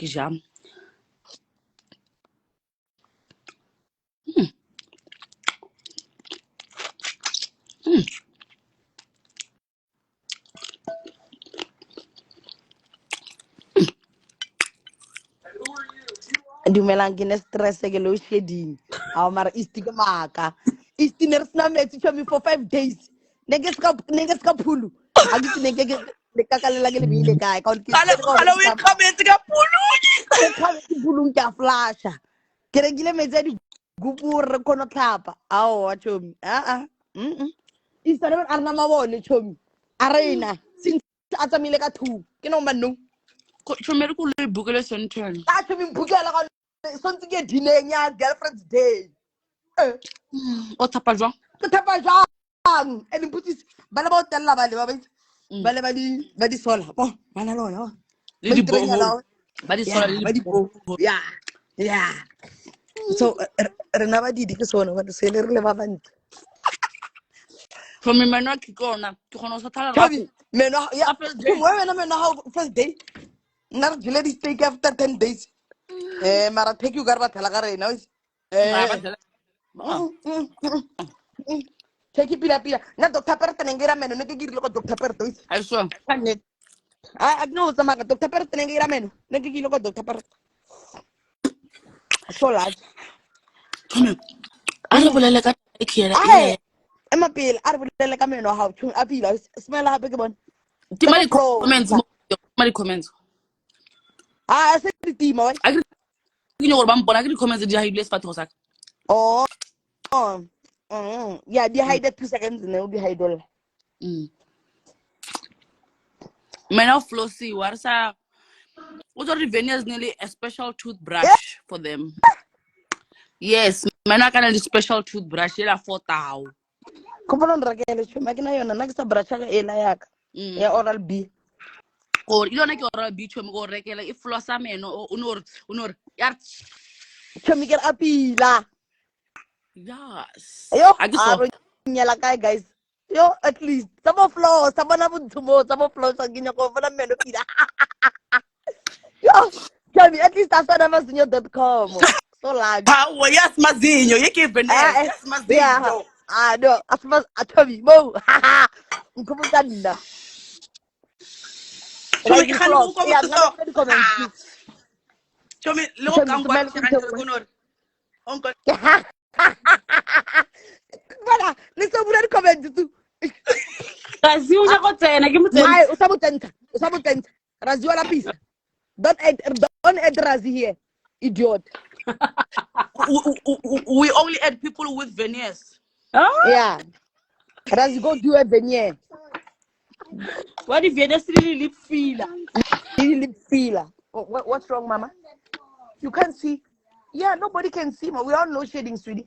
ke jam. Dumelang ke ne stress ke lo shedding. Aw mara isti ke maka. Isti ne sna metsi chomi for 5 days. Nenge ska phulu. Ha ke nenge ke le kakalela ke le bile kae ka ke Kala we comment ka puluni. ke khabe ke bulung ke a flasha. Ke rekile metsi a di gupu re kono tlhapa. Aw wa chomi. Isti ne arna mabone chomi. Arena since a tsamile ka thu. Ke no manno. Chomi re ko le bukele center. A chomi mbukela ka sontse ke dineng ya girlfriend's day. O tapa jwang? Ke thapa jang and putis bana ba tella bale ba di sola bo bana lona Le di boho. Ba di sola ba le di bo yeah so rena ba di ke sona ba se le re le ba bantse Chomi mena ke kona. Ke gona sa thala Chabi meno ya First day. meno how first day nar jile di stay after 10 days mara take you garba thala ka rena take pila na doctor perta ngira meno ne ke girile ko doctor perta I swear. kanet I know sama ka doctor perta ngira meno ne ke girile ko doctor perta so large Chomi. Are bolele ka ke ai ema pila are bolele ka meno how chung apila smell ha ke bon Ti mali comments mo. Mali comments. se di tima wai Agri ke nyoro ba mpona ke di comments di high fa thosa. oh yeah di hide 2 seconds ne di hide all Mena flossy warsa. What are Veneers nearly a special toothbrush for them? Yes, mena kana di special toothbrush ela 4,000. ko bonon rakele chuma ke na yona na ke sa bracha ka ela yaka ya oral B Or ilona ke ora bicho mo go rekela I flossa meno unor yar. chumi ke apila Yes. yo Agiso. aro nyala kai guys yo at least some flow some na buntumo some flow sa ginya ko na meno pila yo chumi at least asana mazinyo.com so large Power, yes, mazinho. Yeke Venez. Yes, yeah mazinho. no asma chumi mo ngumukanda Chomi guys ke you khani flow go yeah so. ngana comment please Chomi lo chumi kangwa smell ke gantle kunto kunor. Onko voilà le so bula comment tu Kasi unya ko tsena ke motseng. ai usabutenta razi wala pisa don't add razi here idiot we only add people with veneers. Ah, yeah razi go do a venye wa di viene sili lip fila. lip filler what's wrong mama you can't see yeah nobody can see ma we all know shading sweetie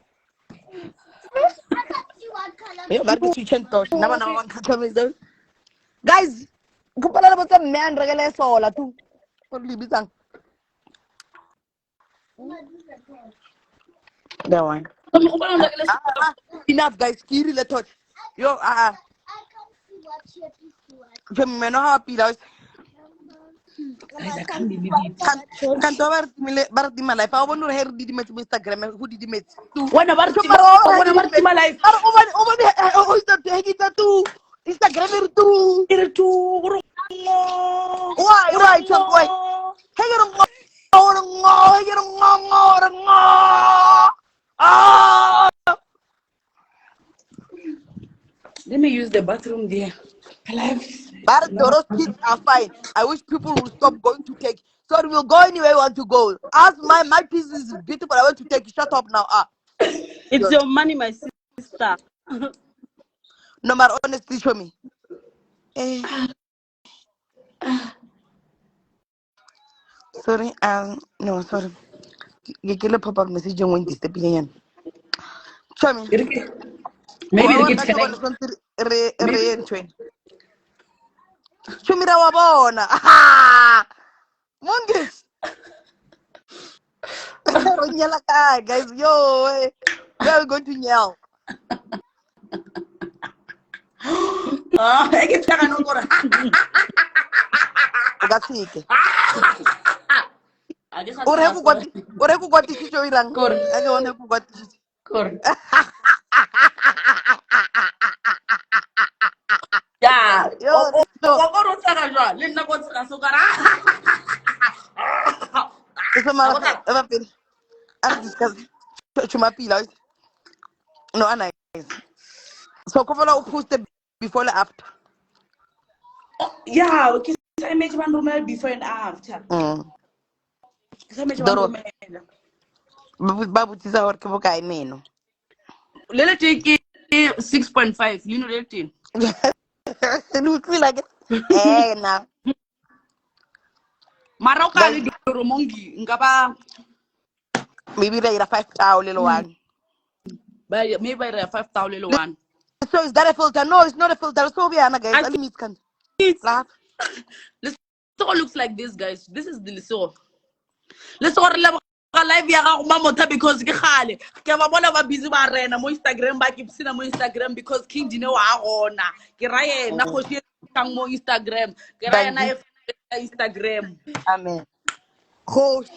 yo garga switchen tosh na bana wan khatamizo guys kupala la botsa man regele sola tu ko libisang that one enough guys kiri le touch yo femeno happy guys Guys, I can't believe it. kan to bar di malay pa wonu her di met Instagram hu di met Wana so barti maro wana barti my life. ar o sta hegita tu Instagram tu Itu why chop why heger ngo ah let me use the bathroom there. but those kids are fine. I wish people will stop going to take. Sorry, we'll go anywhere you want to go. As my piece is beautiful, I want to take. Shut up now. It's your money, my sister. No matter honestly, show me. Sorry, no, sorry. You can pop up message when this step in. Show me. Maybe I they want get that one connect. something re-entry. Show me that one. Aha! Mungis. Guys, yo, we are going to yell. I get no more. That's it. ore ku kwatišišo irang Kor. a ke one ku kwatišišo Kor. Ya. yo so Wa go rotsa ka jwa. Le nna go tsaka so kara. so mara eba pele a re discuss chumapila no ana so ko vola o post before le after Yeah, ke sa image ban romela before and after. Ke sa image ban doro romela. ba botsisa gore ke bokae meno Le le ke 6.5. You know that thing. le utlwile ke na Mara o ka guys le doro mongi nka ba maybe ra ira 5 little one maybe by 5,000 little one. so is that a filter no it's not a filter so be ana guys I ali meet kan think laugh the store looks like this, guys. This is the store. Le store le ba live ya ga go mamotha because ke gale ke ba bona ba busy ba rena mo Instagram ba ke sina mo Instagram because King Dine wa gona ke ra yena go se kang mo Instagram ke ra thank yena you Instagram amen khosh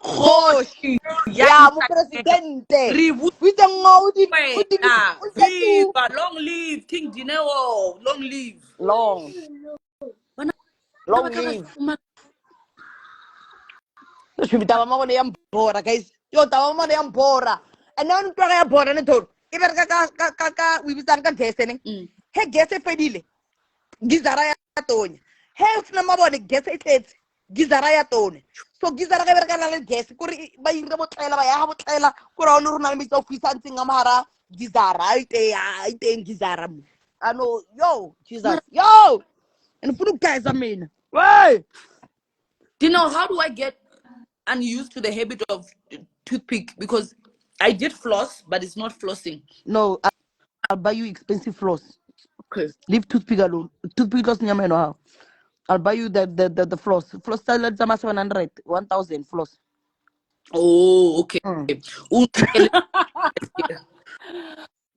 khosh kgoši ya ya mo Instagram presidente re witse ngodi udi buena tu viva long live King Dineo long live long bana long ba tla ba live fumana taba mabone ya mbora guys yo taba mabone ya mbora and now ntwa ya bora ne thoro e bereka ka we bitsang ka gese ne he gese fedile gizara ya tonya he sina mabone gese e tletse gizara ya tone so gizara ga bereka la le gese kore ba ira botlela ba ya ha botlela kore ona rona le mitsa ofisa ntseng amara gizara ite gizara mo ano yo jesus yo and funu guys I mean hey Dino, how do I get unused to the habit of toothpick? Because I did floss, but it's not flossing. no I'll buy you expensive floss. Okay. Leave toothpick alone. Toothpick lost nyama no how. I'll buy you the floss. Floss style zama 700, 1,000 floss. Oh, okay. Unikele-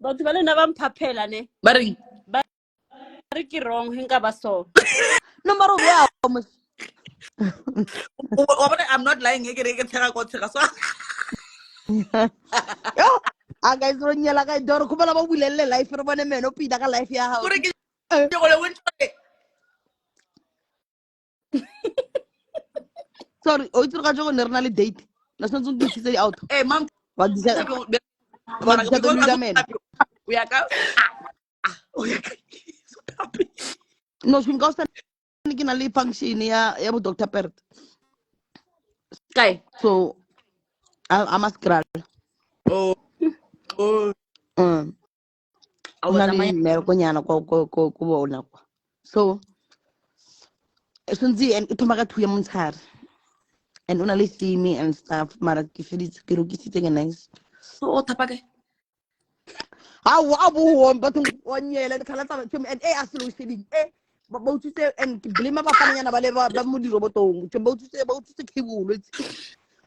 batho ba lena ba mphaphela ne Baring. ba re ke wrong he nka ba so No matter where I'm not lying. So yo guys ro nyela ka doro ko bala ba bulelle life re bone meno pida ka life ya hao. Sorry, o itse ka jogo ne rena le date. Na sentse ke tshitse di auto. Hey, mom. Wa disa Because to luga meno. we are guys. No, shim ka sta ke na le function ya bo Dr. Pert. Guy. So I'm a scral. Oh. Una le mereko nyana ko bona kwa. So sonzi and thoma ka 2 ya montshare and una le simi and stuff mara ke feditse ke rokisitse ke nice Oh, tapake. wa bo but wanyela khala tsa tshome and a solution ba utsitse and ke blame ba fana nyana ba le ba mo dirobotong ba utsitse kibulu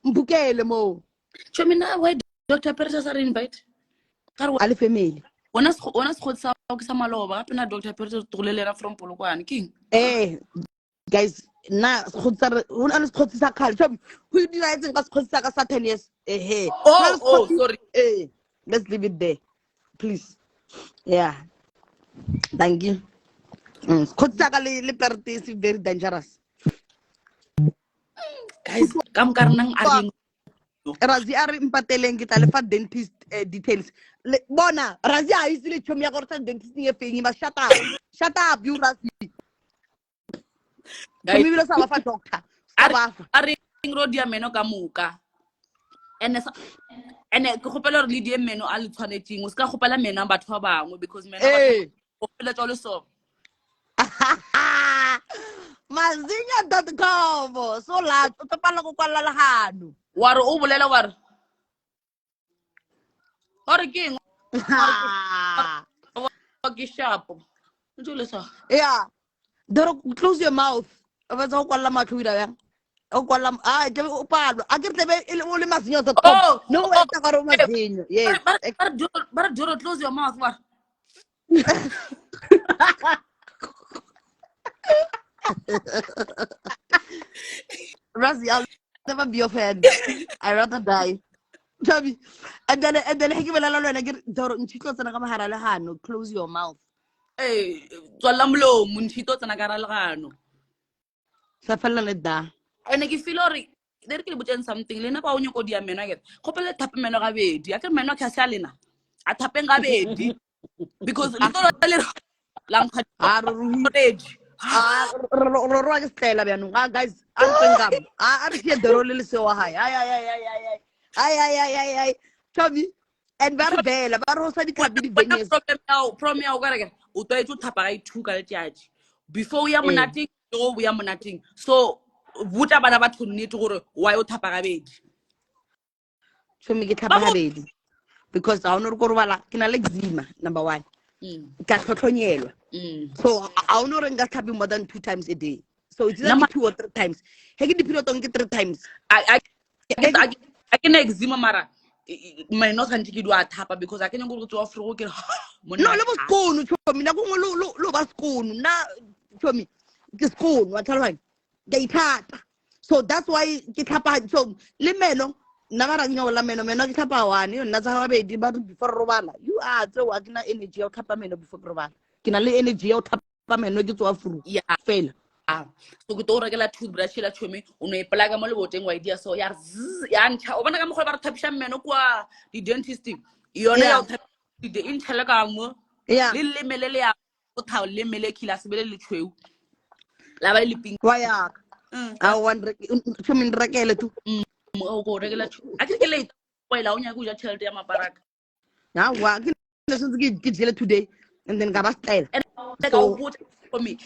mbukele mo Chomina, why Dr. Perez are invite? ale family Ona se khotsa ke sa maloba gape na Dr. Perez to lelera from Polokwane king. guys na khotsara una le khotsisa khale tshome ho dira etseng ka khotsisa ka sa 10 years Oh, sorry. Let's leave it there please yeah thank you khotsisa ka le perte is very dangerous Guys, kam karnang aring. Razi a re mpateleng ke tla le fa dentist details bona Razi a itse le tshome ya gore sa dentist e feng ba shut up you Razi Guys, tshome bile sa ba fa doctor sa ba fa aring road ya meno ka muka. Ene ke gopela re le die meno a le tshwanetseng o ska gopela meno a batho ba bangwe because meno ba gopela tsa le so mazinya.com so la o topala go kwala lehano wa re o bolela wa re gore ke eng ke shapo ntse le sa yeah doro close your mouth ba tsa go kwala matlho ira yang o kwala je o palwa a ke tlebe o le mazinya.com no wa ta gore mazinya yes but Joro close your mouth wa Razi never be your fan. I rather die. Chubby. And then he give a lot of Doro Nchiko Sanakamahara, close your mouth. Hey, Twalamlo, Munchito Tanagaralano. Safalaneda. And I feel like there can be something. Lena Pauno Kodia Menaget. Couple of tapmen of Avedi. I can Menoka Salina. I tapen Avedi because little Lanka age. Guys, I'm here the roll so high. Ay. Chubby. And Barbella, Barosa di Cabini Venice. From me, Uto to Tapai, two judge. Before we are monating, no, we are monating. So, would about to need to go why Taparabage? So me get Taparabedi. Because I don't go to Kinalexima, number one. Catotoniel. So I don't get happy more than 2 times a day. So it's not 2 or 3 times. Hey, the period don't get 3 times. I can eczema mara. My not can do a tapa because I can go to a floor. No, let us go. Me na go lo school. Na show me the school. What all right? They tap. So that's why get happen. So le meno. Namara nyo la meno get happen one. You naza habe di baru before robala. You are so akina energy out tapa meno before robala. Kina le energy out tapa meno get to a fruit. Yeah, fail. So go to regular toothbrush la chome uno e plaga mo le boteng wa idea so ya ya ntsha o bona ka mogolo ba re thapisha mmeno kwa di dentist yone ya di intshela ka mo le melele ya o thaw le mele khila sebele le tshweu la ba le ping wa ya I want chome ndrekele tu mo go regular a ke le wela o nya go ja chelete ya maparaka na wa ke lessons ke jele today and then ga ba style and so for me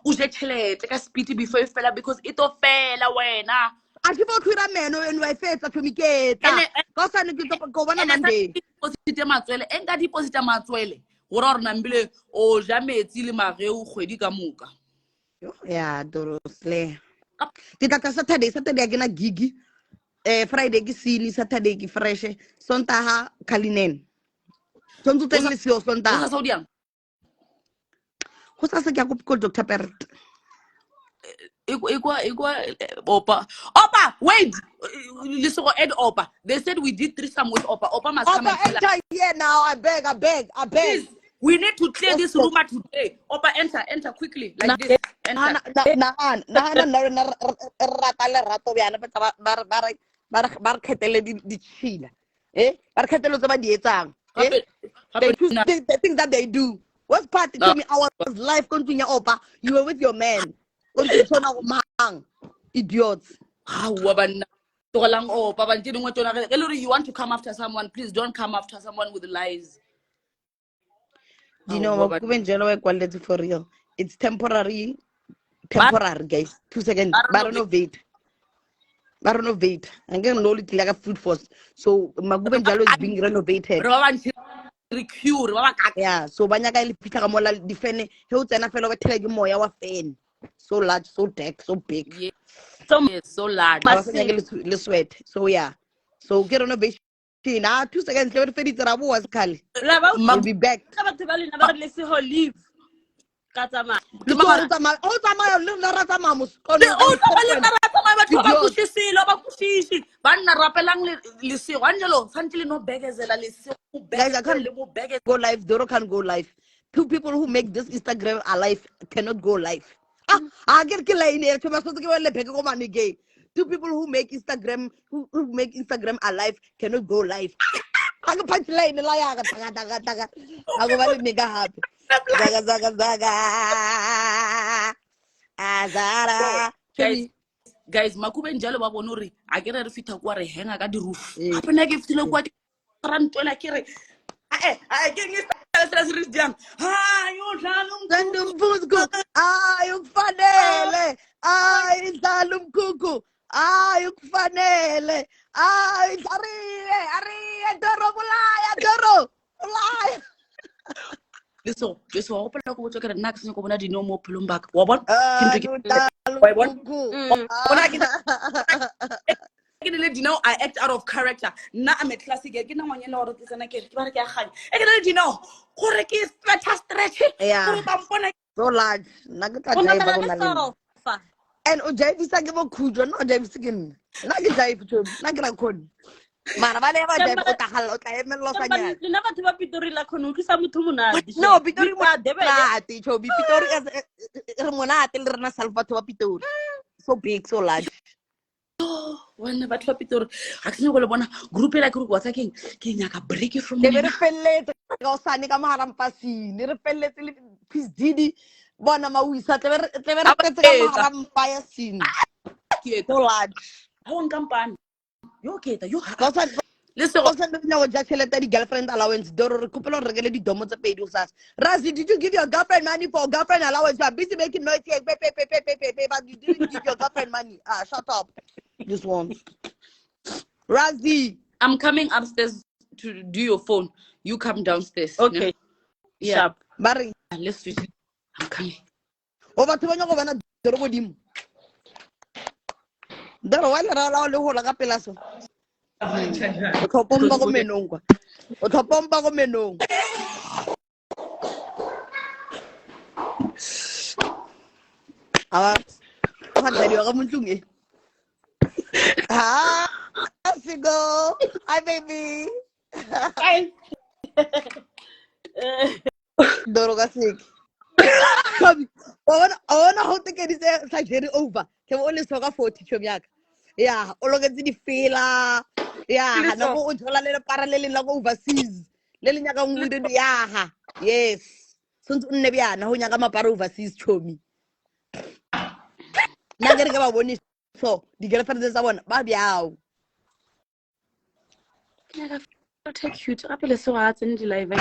uze chelete ka speed before you fella because it o fela wena a ke bo khwira meno en wa fetsa to miketa ka sana ke go bona Monday deposit matswele enka deposit matswele gore re nambile o ja metsi le mageu kgwedi ka moka ya dorosle ke tla Saturday ke na gigi Friday ke sini Saturday ke fresh Sontaga Kalinen sonto teng le seo Sontaga sa Saudiang go sa se ke go Dr. Pert Opa wait listen go Ed Opa they said we did threesome with Opa must come and enter here now I beg please, we need to clear this rumor today Opa enter quickly like this enter na ratale rato bjana bar khetele di chila bar khetelo tse ba di etsang they think that they do what's part to me our life continue Opa you were with your man idiots you want to come after someone please don't come after someone with lies you know quality for real it's temporary guys 2 seconds renovate I'm getting low like a food force so Magubenjalo is being renovated yeah so banyaka ile pita ka mola difene he o tsena fela ba thela ke moya wa fan so large so thick so big so large le sweat so yeah so get renovation 2 seconds le feditse ra bo was khale we'll be back batho ba lena ba re le se ho leave ka tsama o tsama le nna ra tsama mo ba kushishi banna rapelang le se angelo santile no begezela le se guys I can't go live Doro can't go live 2 people who make this Instagram alive cannot go live I get killing here to maso ke le beke ko mane gay 2 people who make Instagram alive cannot go live aga punchline la ya ga taga aga ba le mega happy zaga azara guys Makubenjalo ba bona re a ke re fita kwa re henga ka di roof apena ke fitile kwa rantwela ke re ke ngisa series jam yo Zandum Buzgu fanele Zalum Kuku fanele Doro Bulaya so wa opela go botsa ke re nna ke se go bona di no mo phelong baka wa bona ke le dino I act out of character nna I'm a classic ke nna ngwanyela gore ke tsena ke re ke ba re ke a ganya ke le dino gore ke stretch yeah gore ba mpona so large na ke tla tla ba bona le and o jaivisa ke bo khutlo no jaivisa ke nna ke jaive Chomi nna ke ra khone mara ba le ba jaive o tagalla o tla emello sa nyana le na batho ba Pitori la khone o tlisa motho monate no Pitori Debele monate Chomi Pitori re monate le rena self batho ba Pitori so big so large wena batho ba Pitori ga ke go le bona group ela ke re wa tsa ke nyaka break from le be nena re felletse ka o sane ka maharampasine re felletse le Peace Didi bona mawisa tle be re tetse ka maharampa ya scene ke so large ha o nkampane yo ke yo ba sa le se go send me go ja tšhelete di girlfriend allowance doro re kopela re rekele didomo tse pedi o sasa Razi did you give your girlfriend money for girlfriend allowance you are busy making noise here but you didn't give your girlfriend money shut up this one Razi I'm coming upstairs to do your phone you come downstairs okay yeah sharp Mari let's switch I'm coming o batho ba nyako bana doro godimo doro wa le ra le hola ka pela so o tlhopompa go menong kwa o tlhopompa go menong ga dadiwa ka montlong e ha Sigo hi baby guys doro ka seke Chomi ona ho tekeditse sa jeri over ke bo le soka 40 Chomi yaka ya o loketse di fela ya na go o thola le parallel la go overseas le le nyaka ngwide ya ha yes sontse o nne bjana ho nyaka mapara overseas Chomi nna ke re ke ba bone so di girlfriend tsa bona ba bjao ke nyaka take cute gape le se wa tsene di live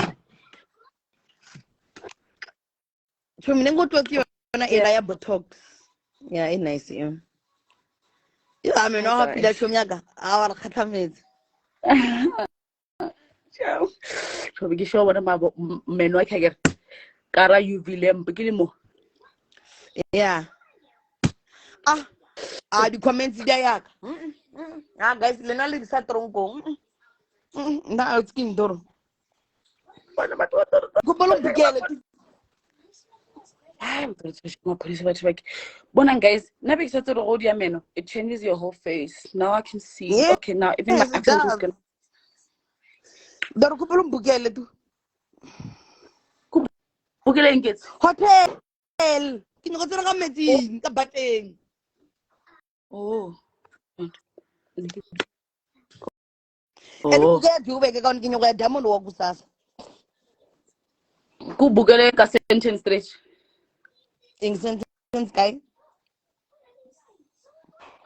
Chomi ne go tlotse yona ela ya botox ya e nice ya ya me no happy la Chomi yaka a wa re khatlametse ciao so ke sho bona meno a kagere kara UV lamp ke le mo yeah di comments dia yaka guys lena le di sa tronkong nda skin doro bona batho ba toro go bolo bugele bona guys na be ke setse re go dia meno it changes your whole face now I can see Yeah, okay now even my yes, it accent is does. gonna doro go bolo bugele tu bukeleng ke hotel ke ne go tsena ka metsing ka bateng oh ene bugele di ubeke ka ke nyoka diamond wa kusasa ku bukele ka sentence stretch things sentence guy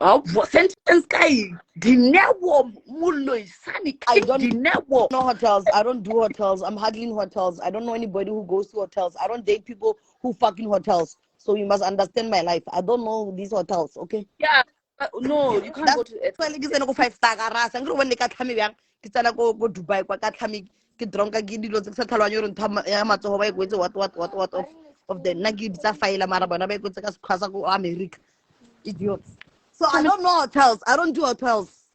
oh sentence guy dinewo mulo isani I don't dinewo know hotels. I don't do hotels. I'm hardly in hotels. I don't know anybody who goes to hotels. I don't date people who fucking hotels. So you must understand my life. I don't know these hotels, okay? yeah no you can't go That's to why like it's go 5-star garage. I'm going to ka tlhame bjang ke tsena go Dubai kwa ka tlhame ke dronka ke dilo tse sa tlhalwanya re ntha ya matsogo ba ikwetse what of the nna ke ditsa file mara bona ba ikwetse ka sekhwasa go America idiots. So I don't know hotels. I don't do hotels.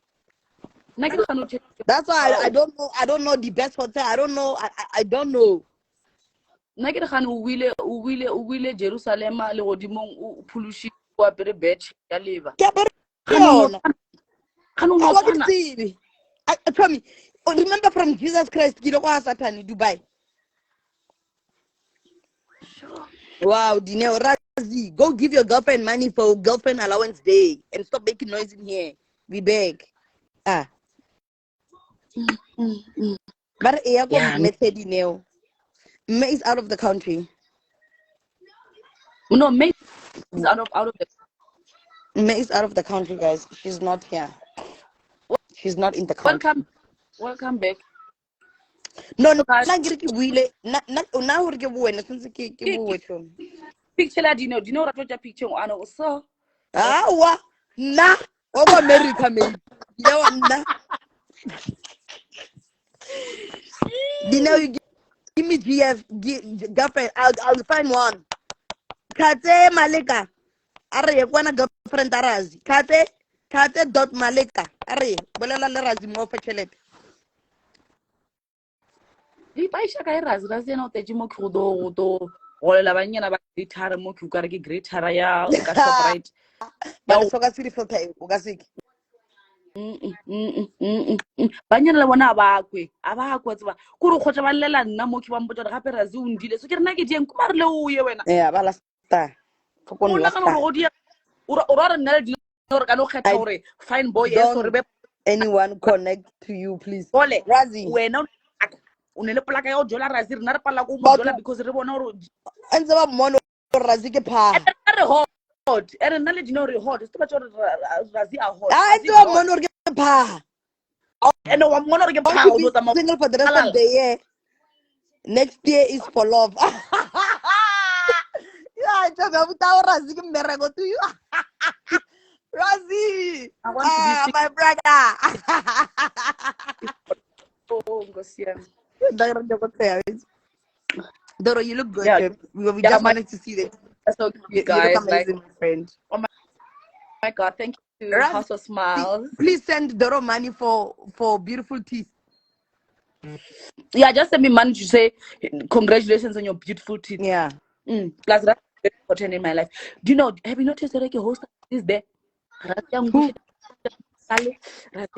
That's why I don't know the best hotel. I don't know. I don't know. nna ke re gane o wile Jerusalem le godimong o phulushi wa pere batch ya leba Ke apere gane yona. o no Wa ke tshwana tsebe. Tell me. Remember from Jesus Christ ke ile go Satan Dubai. Wow, Dineo Razi, go give your girlfriend money for girlfriend allowance day and stop making noise in here. We beg. But yeah method Dineo. May is out of the country. no May is out of the May is out of the country, guys. She's not here. She's not in the country. welcome back No, guys na ke buile na hore ke bua since ke bua tšhomi. picture la dino ra tloja picture o ana o so Awa na o go America maybe. Ya wa nna. Dineo you give me girlfriend. I'll find one. Kate Malika. Are ye kwana girlfriend Razi. Kate dot Malika. Are bolela le Razi mo fa tšhelete. di paisha ka irazi ra tsena o tetse mo khodo go lela banyana ba greater mo ke ukare ke greater ya ka Shoprite ba le soka siri filter o ka seke banyana le bona ba kwe tseba kore kgotsa ba llela nna mo ke ba mpotsa gape ra se undile so ke rena ke dieng kuma re le o ye wena ba last time o nagana gore go dia o ra re nna le dilo gore ka no kgetha gore fine boy yes or be anyone connect to you please gole Razi wena o ne le polaka ya o jola Razi rena re palla go mo jola because re bona gore ntse ba mmono Razi ke pha re hot ere nna le dino re hot se ba tsore Razi a hot ntse ba mmono re ke pha and wa mmona re ke pha o no tsa single for the rest of the year next year is for love yeah tell me about Razi ke mmereko to you Razi my brother oh ngosiam Doro, you look good. Yeah. We just wanted to see that. So You guys, look amazing, my friend. Oh my God, thank you. House of Smiles. Please send Doro money for beautiful teeth. Yeah, just send me money to say congratulations on your beautiful teeth. Yeah. Plus that's very important in my life. Do you know, have you noticed that I host is there? Razia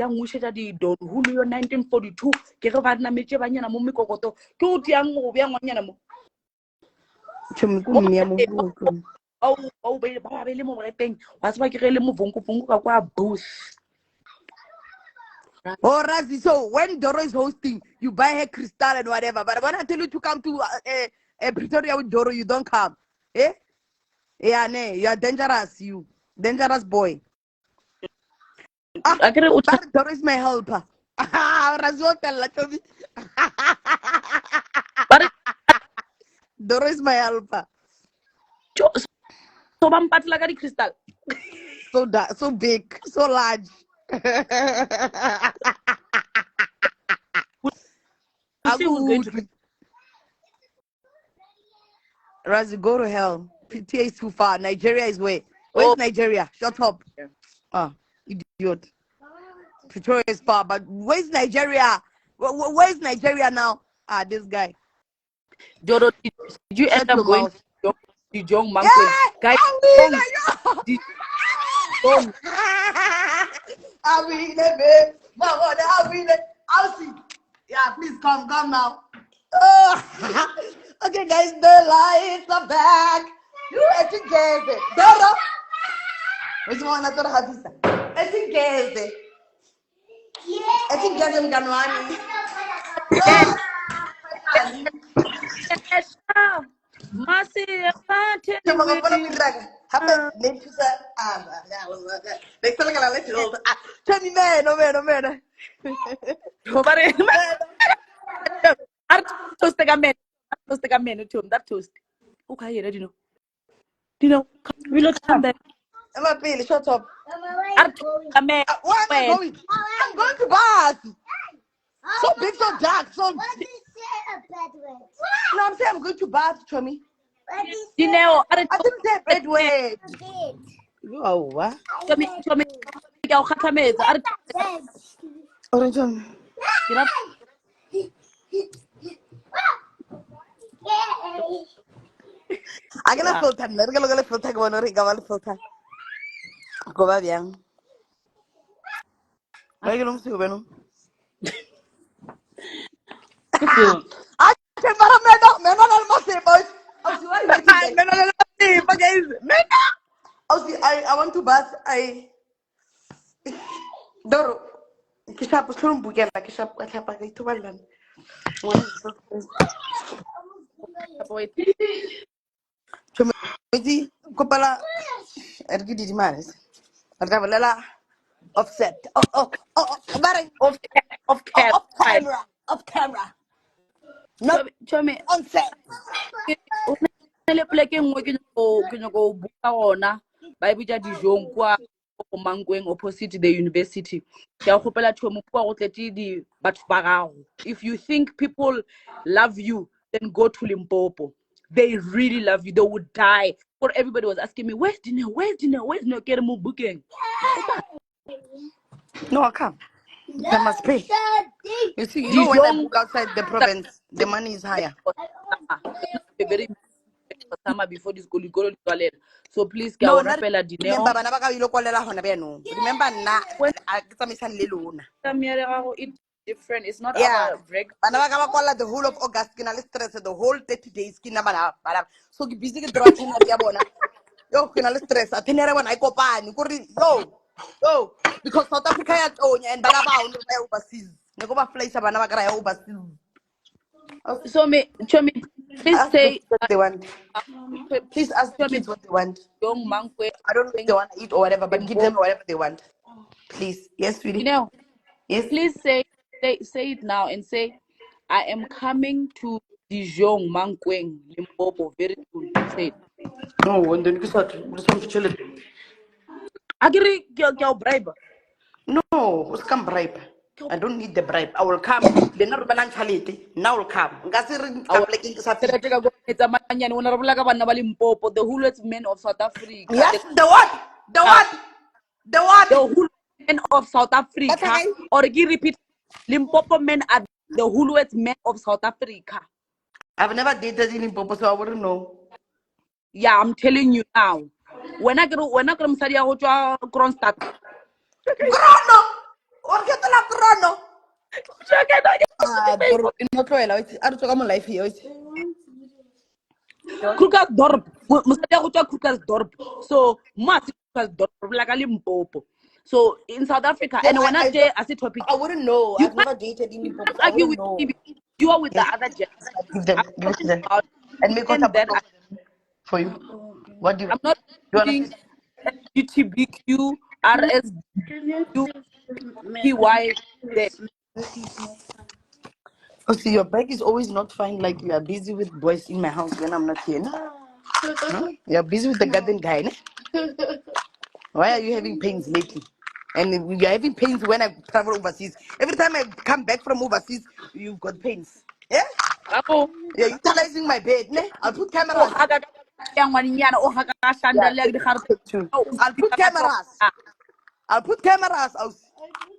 ngushetsa di don hulu yo 1942 ke ge ba nna metse banyana mo mikokoto ke o tiang go bya ngwanyana mo ba be le mo reteng wa se ba ke ge le mo vonko ka kwa bush. Oh, Razi, so when Doro is hosting, you buy her crystal and whatever. But when I tell you to come to Pretoria with Doro, you don't come. Eh? Yeah, ne, you are dangerous, you. Dangerous boy. But Doro is my helper. Doro is my helper. So bampatla ka di crystal. So big, so large. Razi, go to hell. PTA is too far. Nigeria is where? Where's Nigeria? Shut up. Idiot. Pretoria is far, but where's Nigeria? Where's Nigeria now? This guy. Doro, did you end up going to the young man? Guys, I'll see. Yeah, please come now. Okay, guys, the lights are back. You etiquette. Doro. Which one I thought I had etiquette. Etiquette mkanwani. Masi apate ni hapa netusa nekala let's tell me Bare art toast ka men to that toast okay you ready no we look come there Emma Pili, shut up. art where am I going? I'm going to bath. So big, so dark, so. What did you say a bed wet? No, I'm saying I'm going to bath, Chomi. You know, I didn't say bed wet. Oh, what? Chomi, kau kata meza. Orange. Kira. I'm gonna filter. I'm gonna filter. I'm gonna filter. Go va bien. Oye, no me sigo viendo. Ah, che para menos almacén, boys. Oh, see, why you waiting there? Oh, see, I want to bath. Doro. Kisha pues un buquera, kisha pues la pagué tu balan. Chumiti, kopala. Ergi di manes. Arta balala. Offset. Bare. Off camera. Off camera. Not Chomi. on set. Le pleke ngwe ke go buka ona ba bitsa dijong kwa go Mankweng opposite the university ke a gopela thomo kwa go tletse di batho ba gago if you think people love you then go to Limpopo they really love you they would die or everybody was asking me where's dinner get mo booking No, I can't. They must pay. You see, you know when I book outside the province, the money is higher. very summer before this dikolo di tswalela. So please ke a No, o not rapela Dineo. remember bana ba ka ile kwalela hona beno. Remember nna a ke tsamaisang le lona. Tamia ya gago it's different. It's not Yeah. our break. Bana ba ka ba kwala the whole of August ke na le stress the whole 30 days ke na bana. So ke busy ke draw itinerary ya bona. Yo ke na le stress itinerary bona e kopane ko re yo because South Africa ya tonya and bana ba ono ba overseas. Ne go ba flyisa bana ba ka ya overseas. So Chomi, please Ask the say kids what they want. Please ask the Chomi kids what they want. young Mankwe. I don't know if they want to eat or whatever, but give them whatever they want. Please. Yes, sweetie. Dineo, Yes. please say it now and say, I am coming to Dijon, Mankweng, Limpopo very soon. Say it. No, and then this one to chill it. Agiri kya bribe. No, who's come bribe? I don't need the bribe. I will come. Then not balang chaliti. Now I will come. Ngasi ring Our kaplaking sa fi. Tereka go it's a manyan una rabula ka bana ba Limpopo, the Hulets men of South Africa. Yes, the what? The what? The what? The Hulu men of South That's Africa. okay. Or again repeat, Limpopo men are the Hulets men of South Africa. I've never dated in Limpopo, so I wouldn't know. Yeah, I'm telling you now. When I get msadi ya go tswa Kronstadt. Crono! Or get la crono. Check it. Pero no tloela, oitse. A re tswa ka mo life here, oitse. Krugersdorp. Msadi ya go tswa Krugersdorp. So, must Krugersdorp like a Limpopo. So, in South Africa, Then and when I say as a topic, I wouldn't know. you I've can't never dated in Limpopo, so I argue wouldn't with know. me because you are with the Yes. other gender. Give them. I'm Give it to talking them. about And make us a and that bottle for you. What do you I'm not want to doing say? LGBTQ, RSQPY. Oh, see, your bag is always not fine. Like you are busy with boys in my house when I'm not here. No? Huh? You're busy with the garden guy. No? Why are you having pains lately? And you're having pains when I travel overseas. Every time I come back from overseas, you've got pains. Yeah? Ako, You're utilizing my bed. Ne? I'll put o cameras. haga yang maninyana o haga Yeah, shandal di har too. I'll put cameras. I'll put cameras.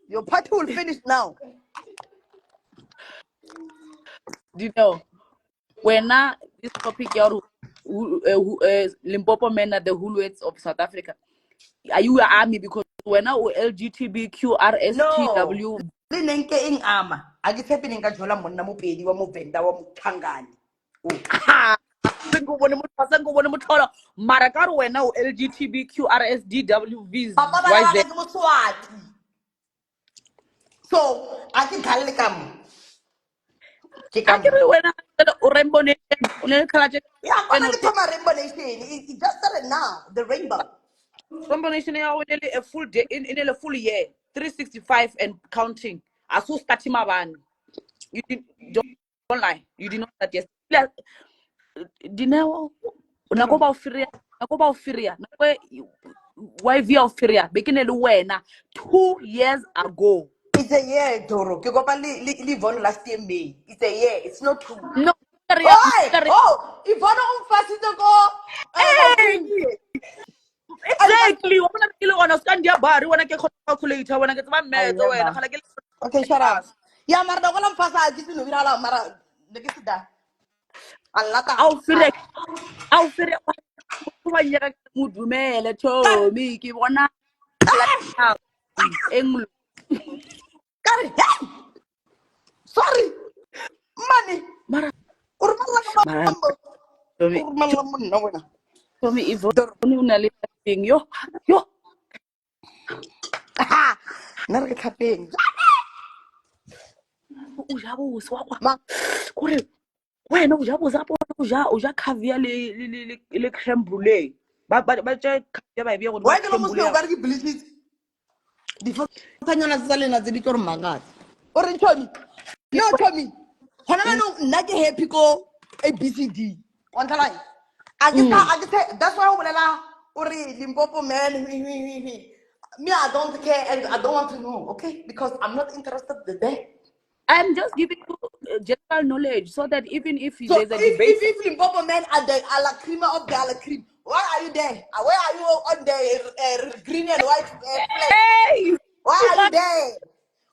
Your party will finish now. Do you know when this topic your Limpopo men are the Huluets of South Africa? Are you an army because when now No. LGBTQRSTW Le neng ke eng ama. A ke tshepe neng ka jola monna mo pedi wa mo Venda wa mo Thangane. Oh. ngubone muthola mara ka re wena o LGBTQRSDWVs Papa bana ba YZ ka ke Moswati. So, a ke galle ka mo. Ke ka mo. akere wena o rainbow nation o ne khala tse Yeah, eno kwana ke thoma Rainbow Nation. It just started now. The rainbow. rainbow nation ya go ne a full day in a full year 365 and counting asu start mabani you don't lie you did not start yesterday Dineo nako ba o firia nako why via o firia bekene le wena 2 years ago. It's a year, Doro. Ke kopa le Yvonne last year May. It's a year. It's not true. No, Oi! Oh! Yvonne umfasitse ko Nigeria. exactly wa bona ke le gona ska ndia bari wena ke calculator wena ke tsaba I metso wena never. khala ke Okay, shut up. Ya mara da kola mfasa ke sino bira la mara ne ke sida. Allah ta. au fere ba nyaka mo dumele Tommy ke bona platform englo Kare. Sorry. Money. mara Urmala ka mara mambo. Tommy Urmala mo na wena. Tommy Ivo Doro. ni una le thing yo Nna re tlhapeng. o ja bo se wa kwa Ma. kore wena o ja bo za o ja caviar le crème brûlée ba tja caviar ba be go Wa ba ke lo crème mo se brûlée o ka re ke blizzard. Di fotanyana tsa lena tse di tlo re makatsa. O re Tommy. No Tommy. Hona na no nna ke happy ko ABCD. On the line. I get that's why o bolela o re Limpopo man. Me I don't care and I don't want to know, okay? Because I'm not interested in that. I'm just giving you general knowledge so that even if So there's a debate if Limpopo men are the a la cream of the a la cream, why are you there? Where are you on the green and white flag? hey Why are you there?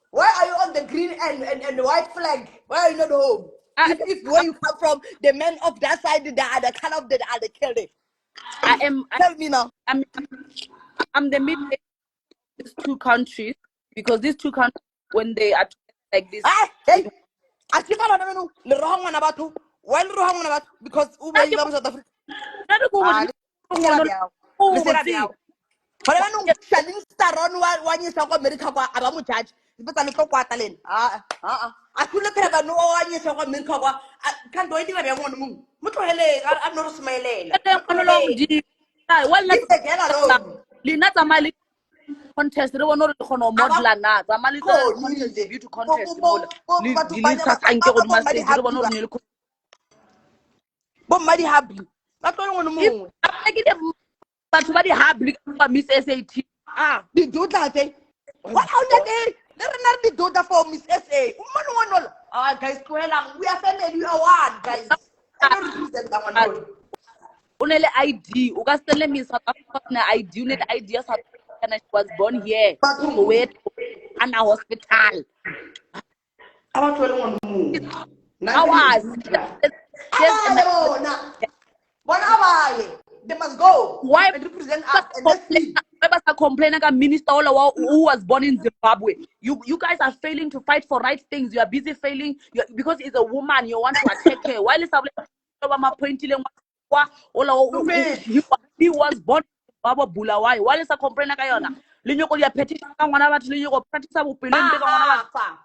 Why are you on the green and white flag? Why are you not home? If where you come from, the men of that side, the other color of the other killed it. Tell me now. I'm the mid of these two countries, because these two countries, when they are like this, Hey, I keep on the wrong one about who. Why the wrong one about? Because who made you South Africa? Listen, but I know Shalin Staron one year ago, America, Abamu judge, but I'm not quite talent. I could look at no 1 year ago, America. I can't do anything I want to move. Mutuele, I'm not smiling. Leave the girl alone. Lina tsamaya contest re bone re kgona go modela na tsamaya le tsa contest beauty contest mola le sa tsanke godimo stage re bone gore ne le Madi happy. That's what I want to move. batho ba di-hubly ba Miss SAT The daughter say, what on the day? There are not the daughter for Miss SA. Guys, we are family, you are one, guys. I don't represent that one. o ne le ID o ka sele Miss South Africa ne ID o ne le ID ya South Africa and she was born here Soweto Ana Hospital About what I want to move. hours What hour? They must go. why represent us and let's see. complaining about Minister Olawa who was born in Zimbabwe. You guys are failing to fight for right things. You are busy failing because it's a woman. You want to attack her. While he was born in Zimbabwe Bulawayo. While it's a complaining kayona. Linyo ko ya petition ka ngwana batho linyo ko practice bo peleng ka ngwana batho.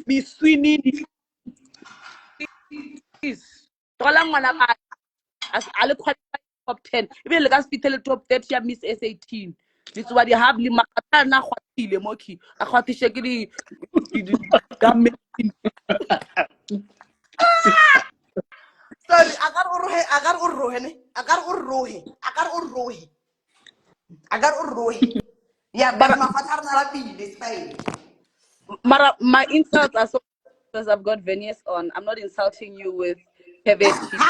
Miswini is. Tola ngwana ba as ale qualify top 10 even le ka spitele top 30 ya Miss S18 ditsuba di have le makata na khwatile moki a khwatishe ke di government Sorry, agar urrohe. Yeah, but my father na labi this time. my insults are so because I've got veneers on. I'm not insulting you with heavy teeth.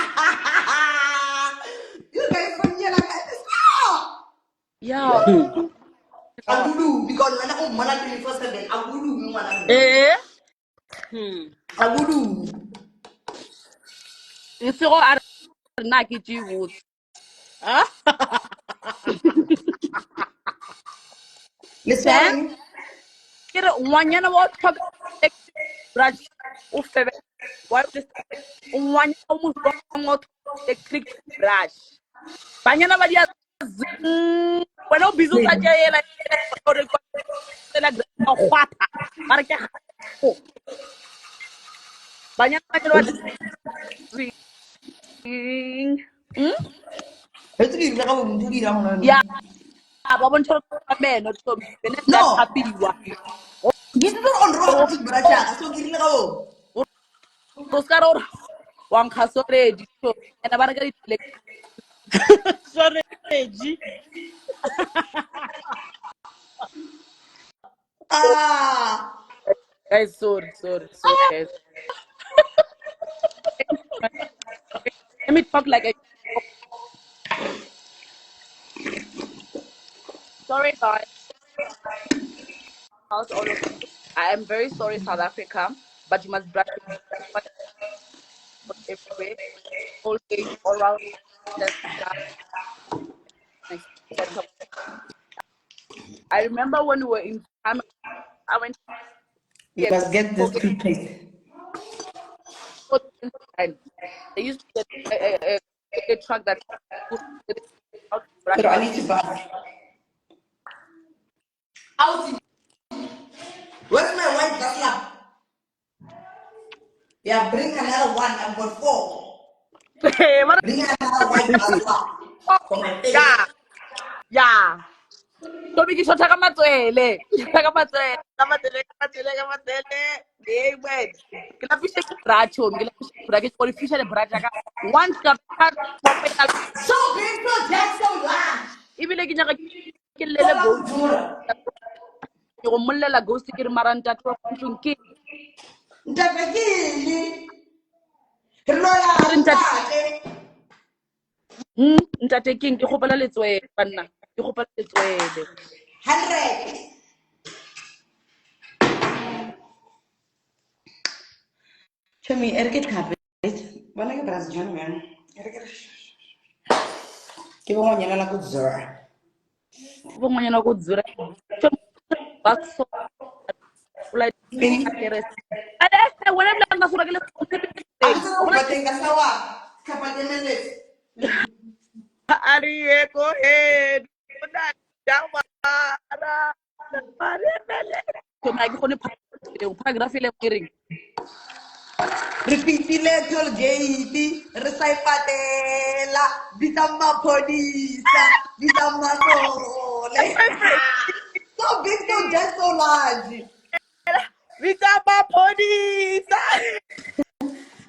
You guys funny like this. Yeah. Agudu because when I mana 24/7 agudu mana. Agudu. Nsego a na ke tshi botse. Listen. Kere ngwanyana wa tlhoka brush o febe wa just ngwanyana o mo go electric brush. Banyana ba dia wena o busy o sa tšeela gore tsela go gwata mara ke banyana ba tšela ya ba bontsha gore meno to bene tsa No. thapiwa This is on road to Bracha. So give me go. o ska re wang khasoredi to ena ba re ka di Sorry, guys sorry guys let me talk like a sorry guys house all over. I am very sorry South Africa but you must brush your everywhere all age all around etc. I remember when we were in I went You guys get this toothpaste. they used to get a truck that Pero I need to buy. Where's my white Gasla? Yeah, bring another one. I've got 4. Bring another white Gasla for my face. yeah Tobi ke shota ka matswele ka matswele hey wait ke la fishe ke bracho ke la fishe bracho ke fishe le bracha ka once ka popela So big, so jack, so large. ibile ke nyaka ke lele go ke go mollela ghost ke re maranta twa ntlong ke Ndabekili. Loya ntate. ntate keng ke gopela letswele banna ke gopela letswele 100. me, Eric Carpet. When I get Brazil, John, man. Give one yana la kudzura. Vongwanyana go dzura. Ba so like interest. Ade wena bla nga sura ke le I'm so batting a sawa. Kapatene. Ari go ahead. Ona jamara. Ari mele. So na ke gone paragraph ile ring. Repeat toll gate, Resaipatela, Vitama Podisa, Vitama Sole. So big, so just so large. Vitama police.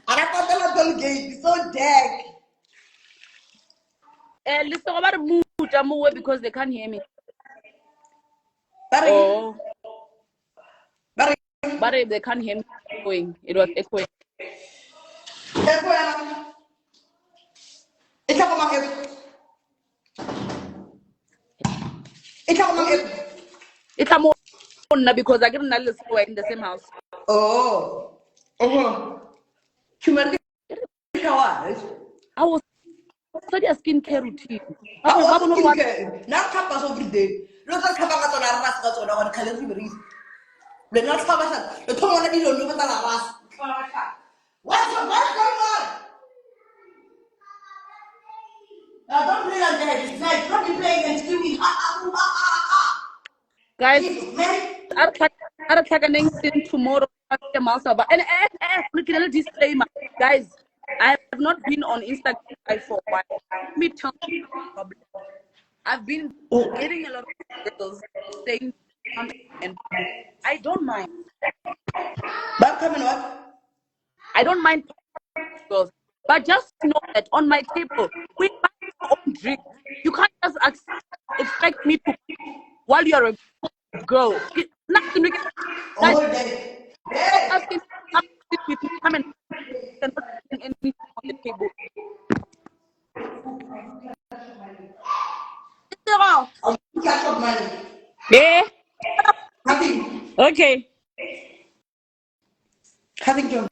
Arapatela toll gate, so deck. Listen about the mood because they can't hear me. Barry, Oh, Barry, but if they can't hear me echoing, it was echoing. It's a market. It's a market. It's a more because I get another we're in the same house. Oh, Humanity. I was studying a skincare routine. I was skincare. Now capas every day. Look at capas on our rascals on calorie. The not capas. The Tom on the middle of the ras. What's going on? Now don't play like that. It's nice. Don't be playing and screaming. Guys, Jesus, man. I'm taking tomorrow. And look at the disclaimer. Guys, I have not been on Instagram for a while. Let me tell you the problem. I've been getting a lot of girls saying and I don't mind. But coming what? I don't mind girls. But just know that on my table, we buy our own drink. You can't just expect me to while you're a girl. Nothing we can guys All day. asking come sit with me, come and you're not putting anything on the table. I'll catch up money. Yeah. Having. Okay. Having John.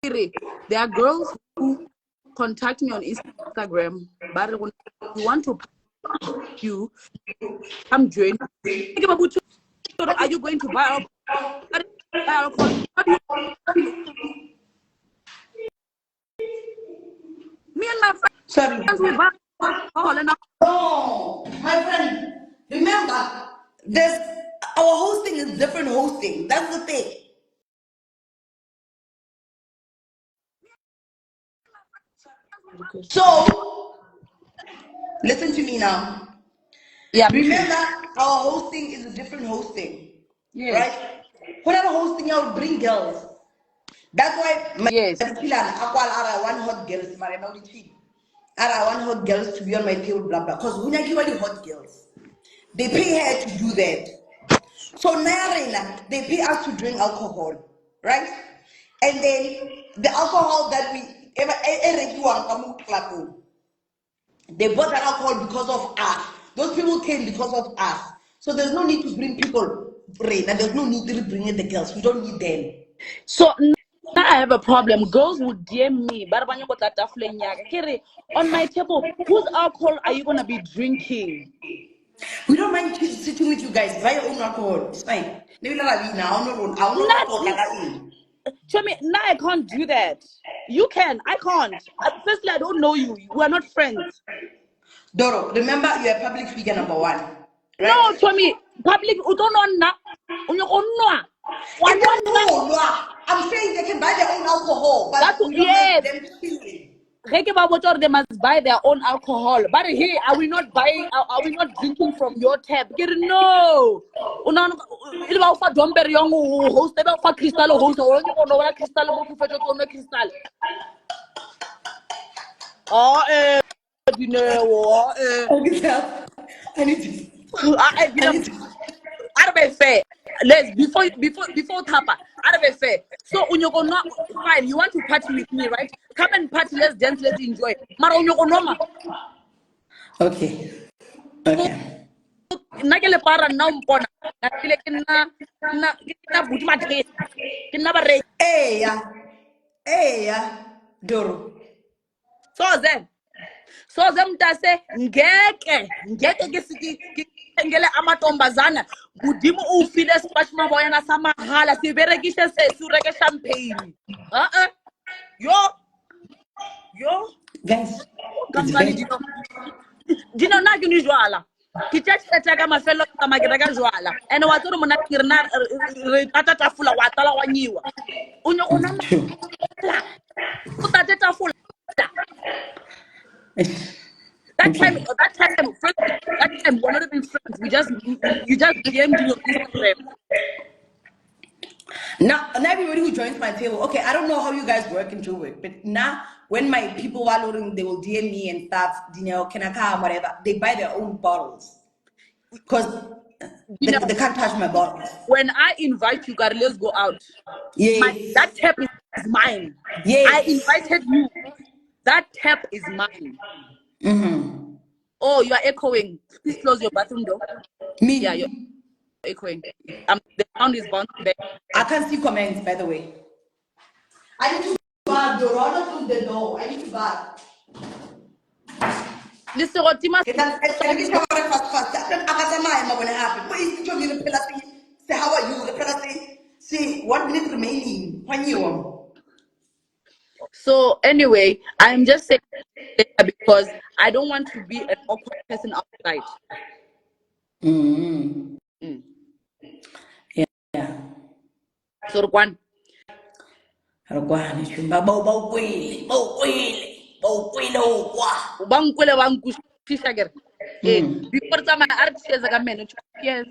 Kiri, there are girls who contact me on Instagram, but when you want to you come join. Are you going to buy alcohol? Me and my Sorry. friends we buy alcohol and Oh, my friend. Remember, there's our hosting is different hosting. That's the thing. So listen to me now. yeah. Remember, our hosting is a different hosting. Yes. Right? Whatever hosting, I would bring girls. That's why Yes. I want hot girls, I want hot girls to be on my table, blah blah. Because when I give the hot girls, they pay her to do that. So now they pay us to drink alcohol, right? And then the alcohol that we they bought that alcohol because of us. Those people came because of us. So there's no need to bring people, and there's no need to bring in the girls. We don't need them. So now I have a problem. Girls would DM me, but on my table, whose alcohol are you gonna be drinking? We don't mind sitting with you guys. Buy your own alcohol. It's fine. Show me now. I can't do that. You can. I can't. Firstly, I don't know you. We're not friends. Doro, remember you're a public figure number one. Right? No, show me public. You don't know now. I'm saying they can buy their own alcohol, but we don't yes. make them children. They must buy their own alcohol. But here, are we not buying? Are we not drinking from your tap? No. I need to. Fair. Let's before Tapa. Fair. So unyoko no fine. You want to party with me, right? Come and party. Let's dance. Let's enjoy. Mara unyoko noma. Okay. Okay. nna ke le para nna o mpona ka tsile ke nna buti mathesi ke nna bareki Doro. soze mntase ngeke ke ngele amantombazana modimo o file splash maboyana sa mahala se berekishe se reke champagne yo Guys, it's kampane bad. dino nna ke nwe jwala ke tšea ka mafelo ka makere ka jwala and wa tsore mona ke rena re tata tafula wa tala wa nyiwa o nye gona True. mala o tate tafula that time firstly, that time we're not even friends, you just DM'd me on Instagram. Now, everybody who joins my table, okay, I don't know how you guys work in Joburg, but now when my people are loading, they will DM me and stuff, you know, can I come, whatever. They buy their own bottles because You know, they can't touch my bottles. when I invite you guys, let's go out. Yes. That tap is mine. Yes. I invited you. That tap is mine. Mm-hmm. Oh, you are echoing. Please close your bathroom door. Me. Yeah, you're echoing. The sound is bouncing back. I can't see comments, by the way. I need to bar door. I don't close the door. I need to bar. Listen, what Tima Fast. Say, how are you? Say, 1 minute remaining. When you So anyway, I'm just saying that because I don't want to be an awkward person outside. Mm. Yeah. So one. Bankwele bankushisha kere. Before time I art shares like a man. Yes.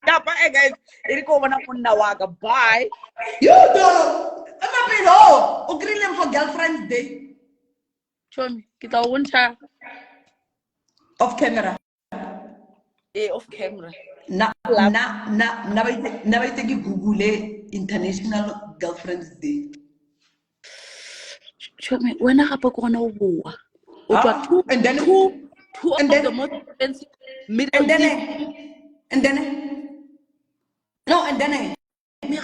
Yeah, but guys, it go on nawaga. Bye. You don't. I'm not paying all. Agree them for girlfriend's day. Show me. Kita wuncha. Off camera. Off camera. Na take Google International Girlfriend's Day. Show me. When I have a corner war. And then two of the most expensive middle and then no and then it's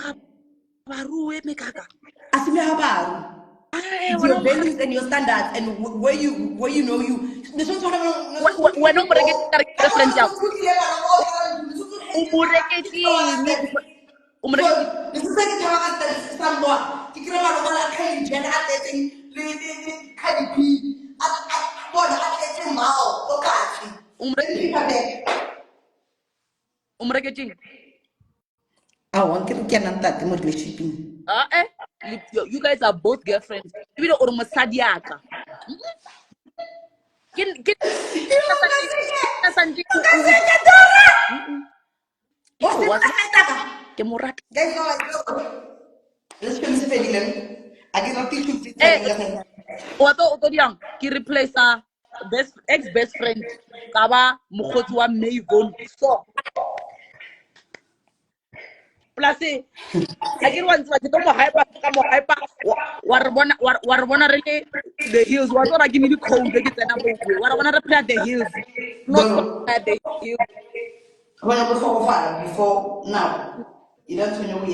your values and your standards and where you know you. This one's one of when I'm gonna get reference out. this is like I want to get on that relationship. You guys are both girlfriends. You know, or masadiaka. Let's Ki replace ex-best friend. Kaba mukhotu wa Mayvon. So. Plus, I get one like come hyper, Warabona really the hills. What I give me the code, they get the number. What I want to reply the hills, not stop at the hills. When I before now, you don't know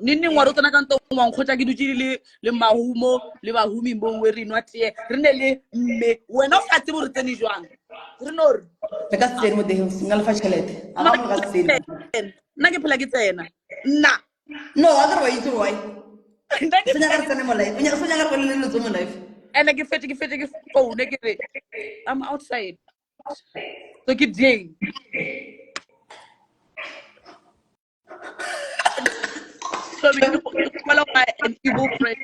Nini waruta na kantong mo khotsa ke dutse le mahumo le bahumi mo we re nwa tie re ne le mme wena o sa tsebo re tsene jwang re no re ka se mo de single fa chelete a ga mo ka se nna ke phela ke tsena nna no otherwise why nna ke tsena ka tsena mo life nya tsena ka le le mo life and ke fete ke phone ke re I'm outside so ke ding so we follow my an evil friend.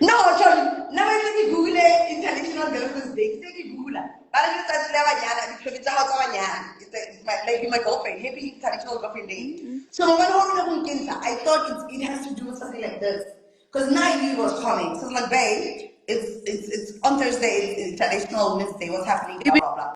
No, John, never say Google International Girlfriend's Day. Say Google. But I just never yana because it's how it's my girlfriend. Happy International Girlfriend Day. So when I thought it has to do with something like this. Because now you was coming. So like, babe, it's on Thursday, it's International Women's Day. What's happening? Blah blah blah.